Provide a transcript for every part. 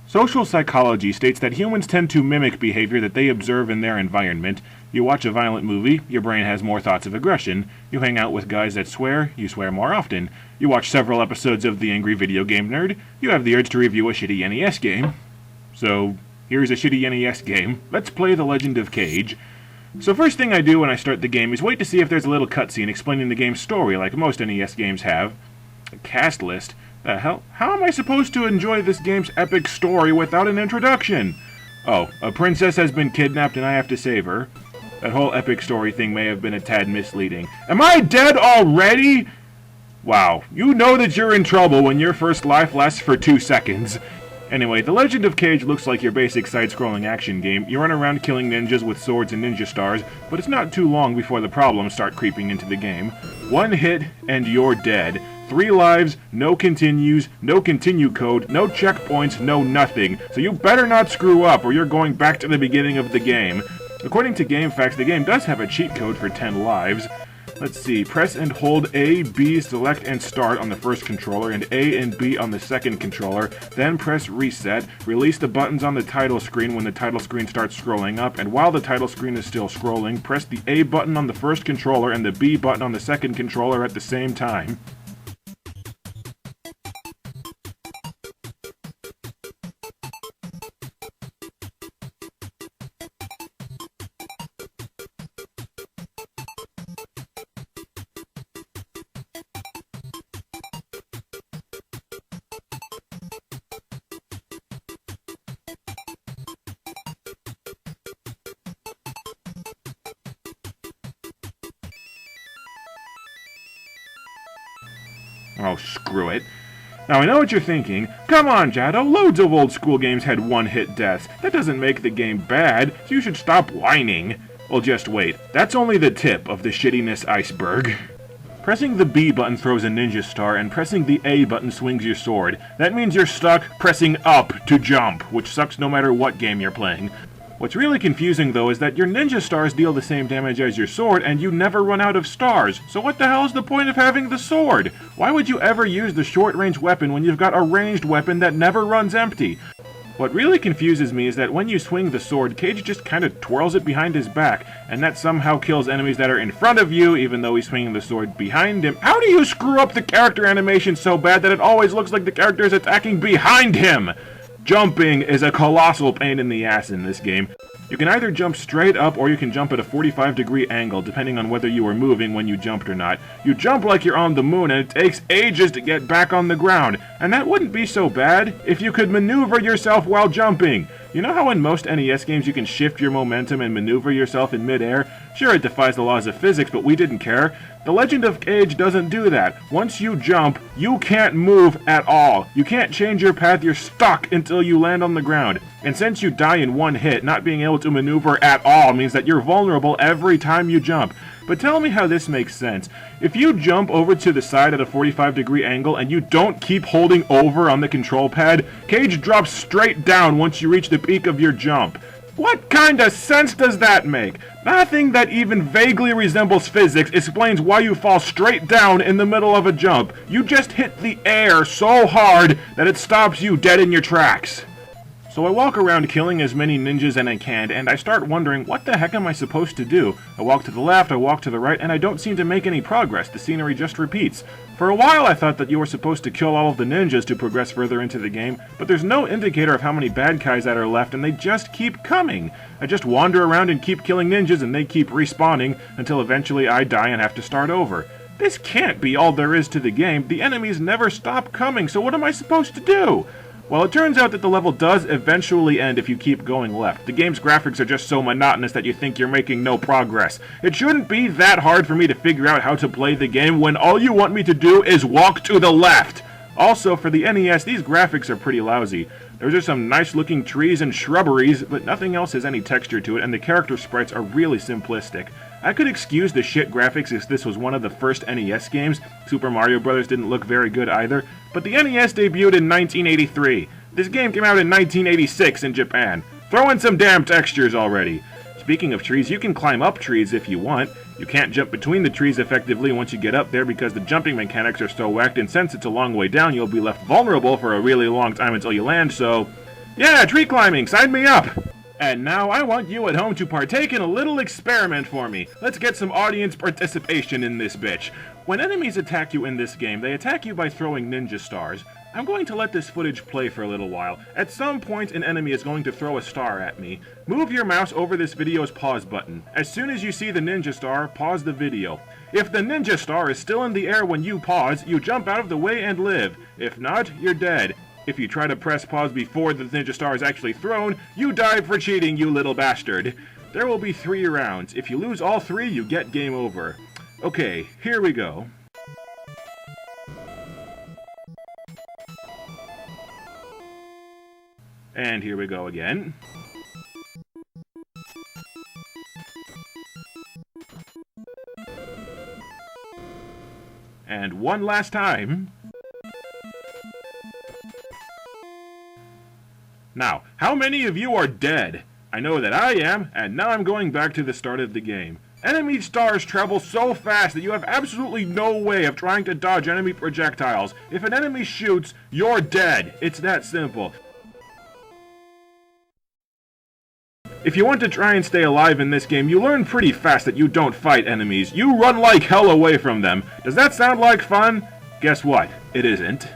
Social psychology states that humans tend to mimic behavior that they observe in their environment. You watch a violent movie, your brain has more thoughts of aggression. You hang out with guys that swear, you swear more often. You watch several episodes of The Angry Video Game Nerd, you have the urge to review a shitty NES game. So, here's a shitty NES game. Let's play The Legend of Kage. So first thing I do when I start the game is wait to see if there's a little cutscene explaining the game's story like most NES games have. A cast list? The hell? How am I supposed to enjoy this game's epic story without an introduction? Oh, a princess has been kidnapped and I have to save her. That whole epic story thing may have been a tad misleading. Am I dead already? Wow, you know that you're in trouble when your first life lasts for 2 seconds. Anyway, The Legend of Kage looks like your basic side-scrolling action game. You run around killing ninjas with swords and ninja stars, but it's not too long before the problems start creeping into the game. 1 hit, and you're dead. 3 lives, no continues, no continue code, no checkpoints, no nothing. So you better not screw up or you're going back to the beginning of the game. According to GameFAQs, the game does have a cheat code for 10 lives. Let's see, press and hold A, B, select and start on the first controller, and A and B on the second controller, then press reset, release the buttons on the title screen when the title screen starts scrolling up, and while the title screen is still scrolling, press the A button on the first controller and the B button on the second controller at the same time. Oh, screw it. Now, I know what you're thinking. Come on, Jado, loads of old school games had one-hit deaths. That doesn't make the game bad, so you should stop whining. Well, just wait. That's only the tip of the shittiness iceberg. Pressing the B button throws a ninja star, and pressing the A button swings your sword. That means you're stuck pressing up to jump, which sucks no matter what game you're playing. What's really confusing, though, is that your ninja stars deal the same damage as your sword, and you never run out of stars. So what the hell is the point of having the sword? Why would you ever use the short-range weapon when you've got a ranged weapon that never runs empty? What really confuses me is that when you swing the sword, Kage just kind of twirls it behind his back, and that somehow kills enemies that are in front of you, even though he's swinging the sword behind him. How do you screw up the character animation so bad that it always looks like the character is attacking behind him? Jumping is a colossal pain in the ass in this game. You can either jump straight up or you can jump at a 45-degree angle, depending on whether you were moving when you jumped or not. You jump like you're on the moon and it takes ages to get back on the ground. And that wouldn't be so bad if you could maneuver yourself while jumping. You know how in most NES games you can shift your momentum and maneuver yourself in midair? Sure, it defies the laws of physics, but we didn't care. The Legend of Kage doesn't do that. Once you jump, you can't move at all. You can't change your path, you're stuck until you land on the ground. And since you die in 1 hit, not being able to maneuver at all means that you're vulnerable every time you jump. But tell me how this makes sense. If you jump over to the side at a 45-degree angle and you don't keep holding over on the control pad, Kage drops straight down once you reach the peak of your jump. What kind of sense does that make? Nothing that even vaguely resembles physics explains why you fall straight down in the middle of a jump. You just hit the air so hard that it stops you dead in your tracks. So I walk around killing as many ninjas as I can, and I start wondering, what the heck am I supposed to do? I walk to the left, I walk to the right, and I don't seem to make any progress. The scenery just repeats. For a while I thought that you were supposed to kill all of the ninjas to progress further into the game, but there's no indicator of how many bad guys that are left, and they just keep coming. I just wander around and keep killing ninjas, and they keep respawning, until eventually I die and have to start over. This can't be all there is to the game. The enemies never stop coming, so what am I supposed to do? Well, it turns out that the level does eventually end if you keep going left. The game's graphics are just so monotonous that you think you're making no progress. It shouldn't be that hard for me to figure out how to play the game when all you want me to do is walk to the left. Also, for the NES, these graphics are pretty lousy. Those are some nice-looking trees and shrubberies, but nothing else has any texture to it, and the character sprites are really simplistic. I could excuse the shit graphics if this was one of the first NES games. Super Mario Bros. Didn't look very good either, but the NES debuted in 1983. This game came out in 1986 in Japan. Throw in some damn textures already. Speaking of trees, you can climb up trees if you want. You can't jump between the trees effectively once you get up there because the jumping mechanics are so whacked, and since it's a long way down, you'll be left vulnerable for a really long time until you land, so Yeah, tree climbing, sign me up! And now I want you at home to partake in a little experiment for me. Let's get some audience participation in this bitch. When enemies attack you in this game, they attack you by throwing ninja stars. I'm going to let this footage play for a little while. At some point, an enemy is going to throw a star at me. Move your mouse over this video's pause button. As soon as you see the ninja star, pause the video. If the ninja star is still in the air when you pause, you jump out of the way and live. If not, you're dead. If you try to press pause before the ninja star is actually thrown, you die for cheating, you little bastard. There will be 3 rounds. If you lose all 3, you get game over. Okay, here we go. And here we go again. And one last time. Now, how many of you are dead? I know that I am, and now I'm going back to the start of the game. Enemy stars travel so fast that you have absolutely no way of trying to dodge enemy projectiles. If an enemy shoots, you're dead. It's that simple. If you want to try and stay alive in this game, you learn pretty fast that you don't fight enemies. You run like hell away from them. Does that sound like fun? Guess what? It isn't.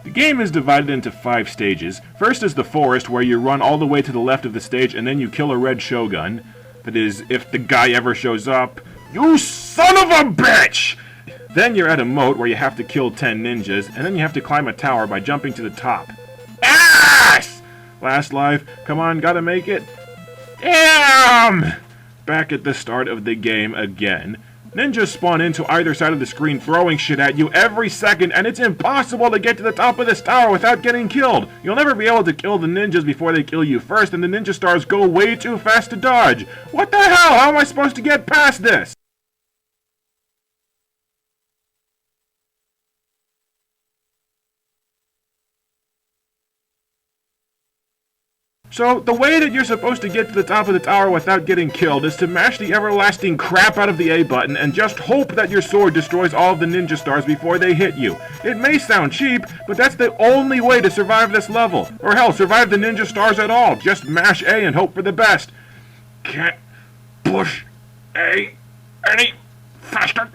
The game is divided into 5 stages. First is the forest, where you run all the way to the left of the stage and then you kill a red shogun. That is, if the guy ever shows up. You son of a bitch! Then you're at a moat where you have to kill 10 ninjas, and then you have to climb a tower by jumping to the top. Ass! Last life. Come on, gotta make it. Damn! Back at the start of the game again. Ninjas spawn into either side of the screen throwing shit at you every second, and it's impossible to get to the top of this tower without getting killed. You'll never be able to kill the ninjas before they kill you first, and the ninja stars go way too fast to dodge. What the hell? How am I supposed to get past this? So, the way that you're supposed to get to the top of the tower without getting killed is to mash the everlasting crap out of the A button and just hope that your sword destroys all of the ninja stars before they hit you. It may sound cheap, but that's the only way to survive this level. Or hell, survive the ninja stars at all. Just mash A and hope for the best. Can't push A any faster.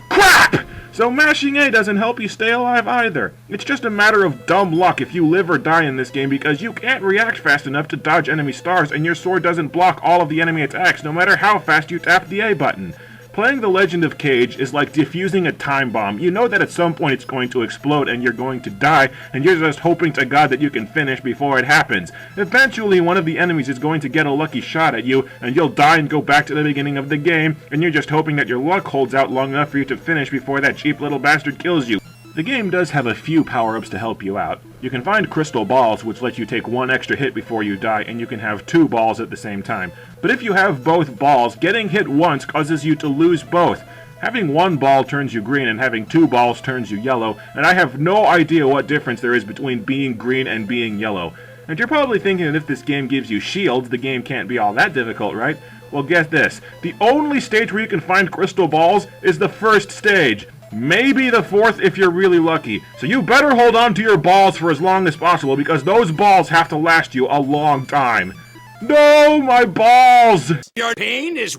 Crap! So mashing A doesn't help you stay alive either. It's just a matter of dumb luck if you live or die in this game because you can't react fast enough to dodge enemy stars and your sword doesn't block all of the enemy attacks no matter how fast you tap the A button. Playing The Legend of Kage is like defusing a time bomb. You know that at some point it's going to explode and you're going to die, and you're just hoping to God that you can finish before it happens. Eventually, one of the enemies is going to get a lucky shot at you, and you'll die and go back to the beginning of the game, and you're just hoping that your luck holds out long enough for you to finish before that cheap little bastard kills you. The game does have a few power-ups to help you out. You can find crystal balls, which let you take 1 extra hit before you die, and you can have 2 balls at the same time. But if you have both balls, getting hit once causes you to lose both. Having 1 ball turns you green, and having 2 balls turns you yellow, and I have no idea what difference there is between being green and being yellow. And you're probably thinking that if this game gives you shields, the game can't be all that difficult, right? Well, get this. The only stage where you can find crystal balls is the first stage. Maybe the 4th if you're really lucky. So you better hold on to your balls for as long as possible because those balls have to last you a long time. No, my balls! Your pain is...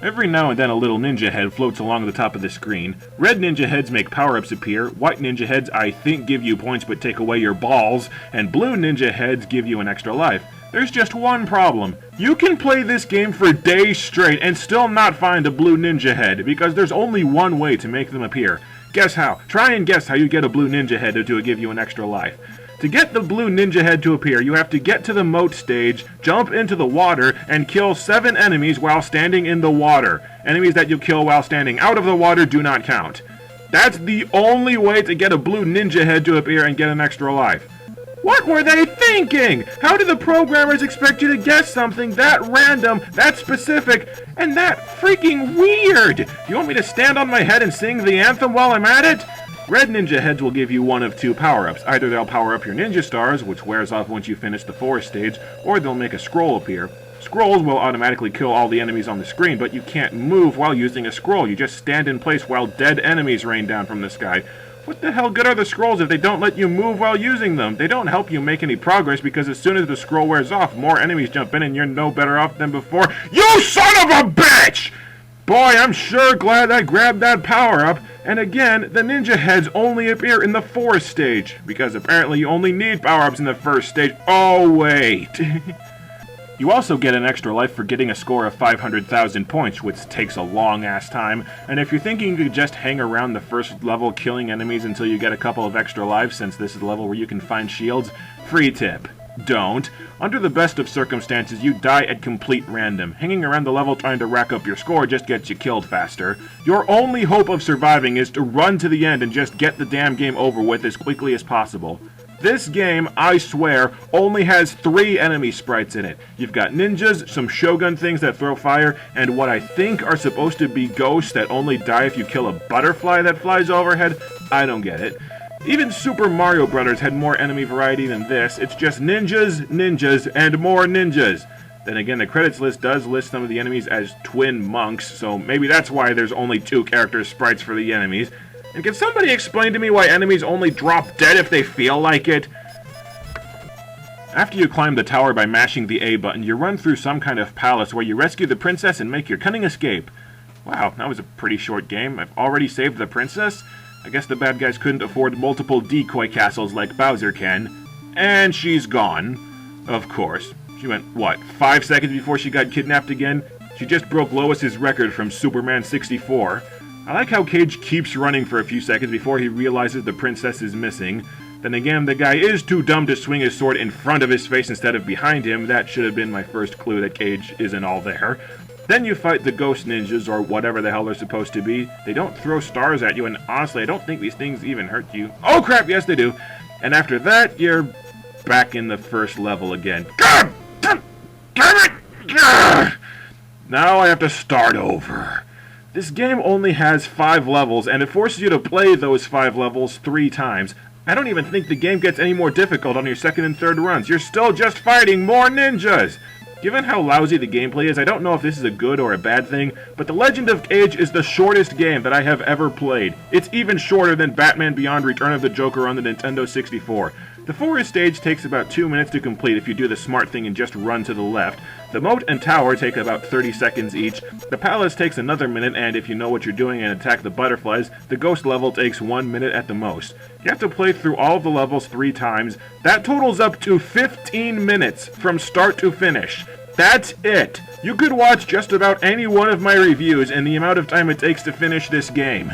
Every now and then a little ninja head floats along the top of the screen. Red ninja heads make power-ups appear, white ninja heads I think give you points but take away your balls, and blue ninja heads give you an extra life. There's just one problem. You can play this game for days straight and still not find a blue ninja head, because there's only one way to make them appear. Guess how? Try and guess how you get a blue ninja head to give you an extra life. To get the blue ninja head to appear, you have to get to the moat stage, jump into the water, and kill 7 enemies while standing in the water. Enemies that you kill while standing out of the water do not count. That's the only way to get a blue ninja head to appear and get an extra life. What were they thinking? How did the programmers expect you to guess something that random, that specific, and that freaking weird? Do you want me to stand on my head and sing the anthem while I'm at it? Red ninja heads will give you one of 2 power-ups. Either they'll power up your ninja stars, which wears off once you finish the forest stage, or they'll make a scroll appear. Scrolls will automatically kill all the enemies on the screen, but you can't move while using a scroll. You just stand in place while dead enemies rain down from the sky. What the hell good are the scrolls if they don't let you move while using them? They don't help you make any progress because as soon as the scroll wears off, more enemies jump in and you're no better off than before. You son of a bitch! Boy, I'm sure glad I grabbed that power-up. And again, the ninja heads only appear in the 4th stage, because apparently you only need power-ups in the 1st stage. Oh, wait. You also get an extra life for getting a score of 500,000 points, which takes a long-ass time, and if you're thinking you could just hang around the first level killing enemies until you get a couple of extra lives, since this is the level where you can find shields, free tip. Don't. Under the best of circumstances, you die at complete random. Hanging around the level trying to rack up your score just gets you killed faster. Your only hope of surviving is to run to the end and just get the damn game over with as quickly as possible. This game, I swear, only has 3 enemy sprites in it. You've got ninjas, some shogun things that throw fire, and what I think are supposed to be ghosts that only die if you kill a butterfly that flies overhead. I don't get it. Even Super Mario Bros. Had more enemy variety than this. It's just ninjas, ninjas, and more ninjas. Then again, the credits list does list some of the enemies as twin monks, so maybe that's why there's only 2 character sprites for the enemies. And can somebody explain to me why enemies only drop dead if they feel like it? After you climb the tower by mashing the A button, you run through some kind of palace where you rescue the princess and make your cunning escape. Wow, that was a pretty short game. I've already saved the princess? I guess the bad guys couldn't afford multiple decoy castles like Bowser can. And she's gone. Of course. She went, what, 5 seconds before she got kidnapped again? She just broke Lois's record from Superman 64. I like how Kage keeps running for a few seconds before he realizes the princess is missing. Then again, the guy is too dumb to swing his sword in front of his face instead of behind him. That should have been my first clue that Kage isn't all there. Then you fight the ghost ninjas, or whatever the hell they're supposed to be. They don't throw stars at you, and honestly, I don't think these things even hurt you. Oh crap, yes they do! And after that, you're back in the first level again. God damn it! Now I have to start over. This game only has 5 levels, and it forces you to play those 5 levels 3 times. I don't even think the game gets any more difficult on your 2nd and 3rd runs. You're still just fighting more ninjas! Given how lousy the gameplay is, I don't know if this is a good or a bad thing, but The Legend of Kage is the shortest game that I have ever played. It's even shorter than Batman Beyond Return of the Joker on the Nintendo 64. The forest stage takes about 2 minutes to complete if you do the smart thing and just run to the left. The moat and tower take about 30 seconds each. The palace takes another minute, and if you know what you're doing and attack the butterflies, the ghost level takes 1 minute at the most. You have to play through all of the levels 3 times. That totals up to 15 minutes from start to finish. That's it! You could watch just about any one of my reviews in the amount of time it takes to finish this game.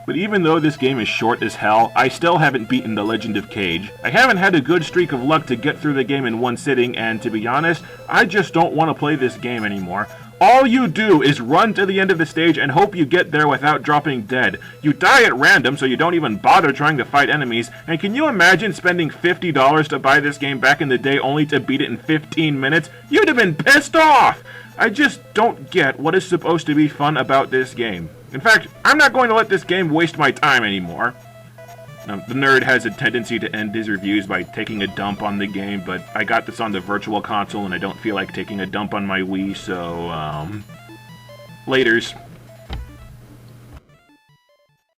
But even though this game is short as hell, I still haven't beaten The Legend of Kage. I haven't had a good streak of luck to get through the game in one sitting, and to be honest, I just don't want to play this game anymore. All you do is run to the end of the stage and hope you get there without dropping dead. You die at random, so you don't even bother trying to fight enemies, and can you imagine spending $50 to buy this game back in the day only to beat it in 15 minutes? You'd have been pissed off! I just don't get what is supposed to be fun about this game. In fact, I'm not going to let this game waste my time anymore. Now, the nerd has a tendency to end his reviews by taking a dump on the game, but I got this on the Virtual Console and I don't feel like taking a dump on my Wii, so, laters.